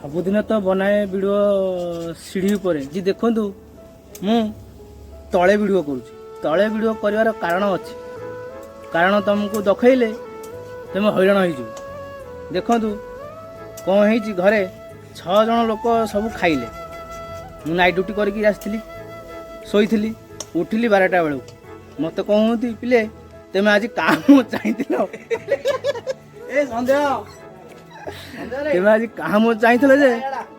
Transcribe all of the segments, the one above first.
सबुदिन तो बनाए वीडियो सीढ़ी पर जी देखु मु तले वीडियो करुँच तले वीडियो कर कारण अच्छी कारण तुमको दखैले तुम हैरान हो देखु कौन है घरे 6 जन लोक सब खाइले मु नाइट ड्यूटी करके आसती शोली उठिली 12टा बेलू मत कहती पिले तुम आज काम चाहिए तुम आज काम चाहिए जे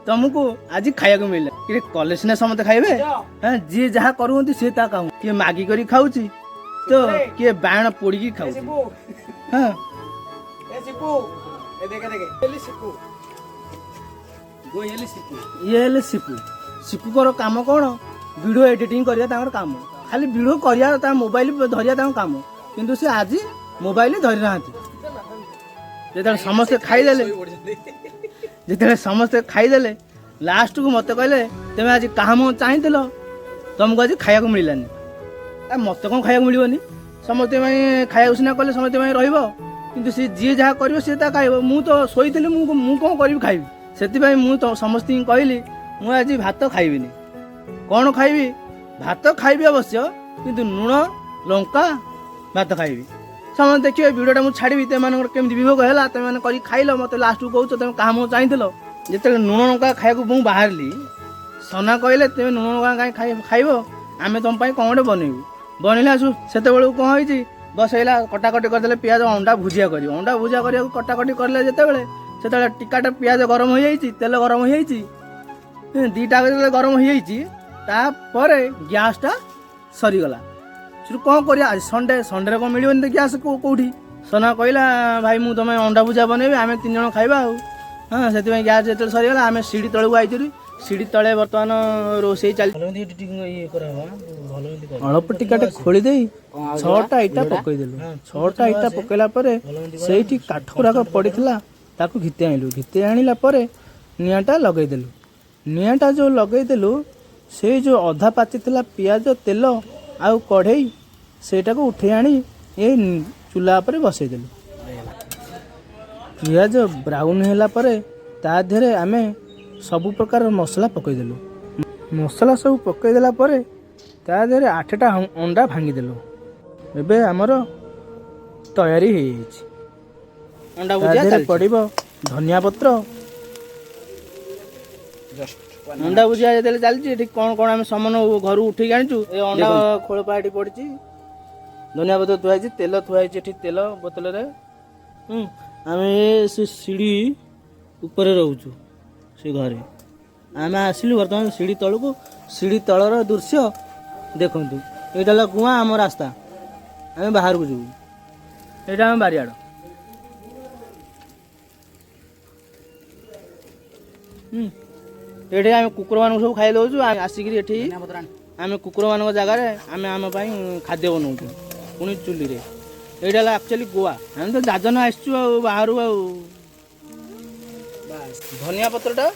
तुमको आज खाया को मिले कि कॉलेज ने समस्त खाइबे हाँ जी जहाँ करूँ सी ता कहूँ किए मागी करी खाऊ तो किए बाण पोड़ी खाऊ हाँ ये सिपू सिपूकर काम कौन वीडियो एडिटिंग करिया काम खाली वीडियो करिया मोबाइल धरिया काम किंतु से आज मोबाइल धरी ना जिते समस्ते खाईदे जिते समस्ते खाईदे लास्ट को मत कहले तुम आज काम चाहिए तुमको आज खाया मिलानी मत कौन खाया मिलनी समस्ते खाया सीना कले समस्ते रही सी जी जहाँ कर सी खाइब मु तो शोली मु कौन करी खाइबी से मुझे समस्त कहली मुझे आज भात खाइबिनी कौन खाइबी भात खाइबी अवश्य किंतु लुण लंका भात खाइबी समस्त देखिए वीडियोटा मुझे छाड़ी तुम केमी विभोग है तुम कर खाइल मत लास्ट को कौच तुम काम चाहिए जिते लुण लंका खाया मुझे बाहरली सना कहले तुम लुण लंका कहीं खाइब आम तुम कौन गोटे बनइबू बनइले आसु से कौन हो बसैला कटाकटी करदे पियाज अंडा भुजिया कर अंडा भुजिया करा कटाकटी कले जिते टिकाटा पियाज गरम हो जाइए तेल गरम हो जाइए दीटा गरम हो जाइए गैसटा सरीगला कौन कर संडे संडे कौन मिलने गैस कौटी सना कहला भाई मुझे तुम अंडा भुजिया बनइबी आम 3 जन खाइबा हाँ से गैस जो सरीगला आम सीढ़ी तलू आई सीढ़ी तले बर्तमान रोसे चलती अल्प टिकाटे खोली दे 6टा इटा पकईदेलु 6टा इटा पकईला से काठ गुराक पड़ा ताकू घिते आनिलु घिते आनिला निआँटा लगेदेलु निआँटा जो लगेदेलु से जो अधा पाचिला पियाज तेल आउ कढ़ई सेटा को उठे आनी ये चूल्हा पर बसईदेलु पियाज ब्राउन होला ता देहरे आमे सबु प्रकार मसला पकईदेलु मसला सब पकईदेला ता देहरे 8टा अंडा भांगीदेलु एबे आमर तैयारी हो अंडा भुजिया पड़िबो धनिया पत्र अंडा भुजिया जो चलती कौन कौन आम सामान घर उठे आनीचु अंडा खोलपा ये पड़ी धनिया पत्र थुआई तेल थुआई तेल बोतल आम से सीढ़ी ऊपर रोचु से घरे आम आसिलु बर्तमान सीढ़ी तल को सीढ़ी तलर दृश्य देखु यहाँ गुआ आम रास्ता आम बाहर को जीवु यहाँ आम बारियाड़ ये आम कुकुर मान सब खाई दौचु आसिक आम कुकुर मान जगार आम आम खाद्य बनाऊ पुणी चुली यहाँ एक्चुअली गोवा आम तो जाजन आसचु बाहर धनिया पत्रटा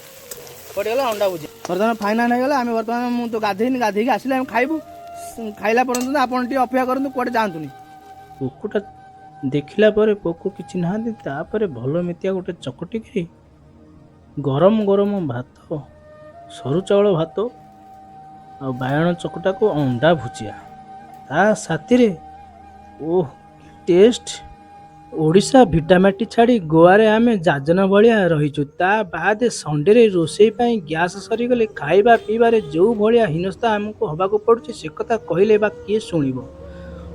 पड़गला अंडा भुजिया बर्तमान फाइनाल होगा आम बर्तमान मुझे तो गाधेनी गाधेक आसिले आम खाइबू खाइला पर्यंत आपन टी अपेक्षा करतु कड़े जातुनी पोकटा देखला पोक किसी ना भल मितिया गोटे चकटिकी गरम गरम भात सरू चाउल भात आ बायण चकटा को अंडा भुजिया ता साथी ओह टेस्ट ओडिशा भिटामाटी छाड़ी गोवारे आमे जाजना भाया रहीचु ता बाद संडे रे रोसई पाई गैस सरीगले खाइबा पीबारे जो भाया हीनस्था आमको हवाको पड़ुछि से कथा कहले बा किए शुणिबो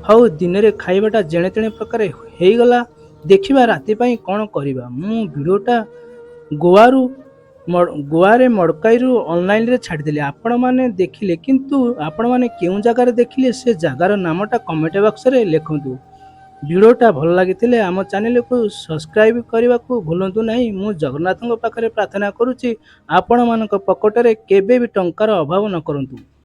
हाउ दिन रे खाइबाटा जेणे तेणे प्रकार हेगला देखिबा राति पाई कौन करिबा मु वीडियोटा गोवारे मड़काईरू ऑनलाइन रे छाड़देली आपण माने देखिले किंतु आपण माने केउ जगार देखिले से जगार नामटा कमेंट बॉक्स रे लिखंतु वीडियोटा भल लगी आम चैनल को सब्सक्राइब करने को भूलु नहीं मु जगन्नाथ पाखे प्रार्थना करुच्ची आपण मान पकेट केबे भी टंकार अभाव न करंतु।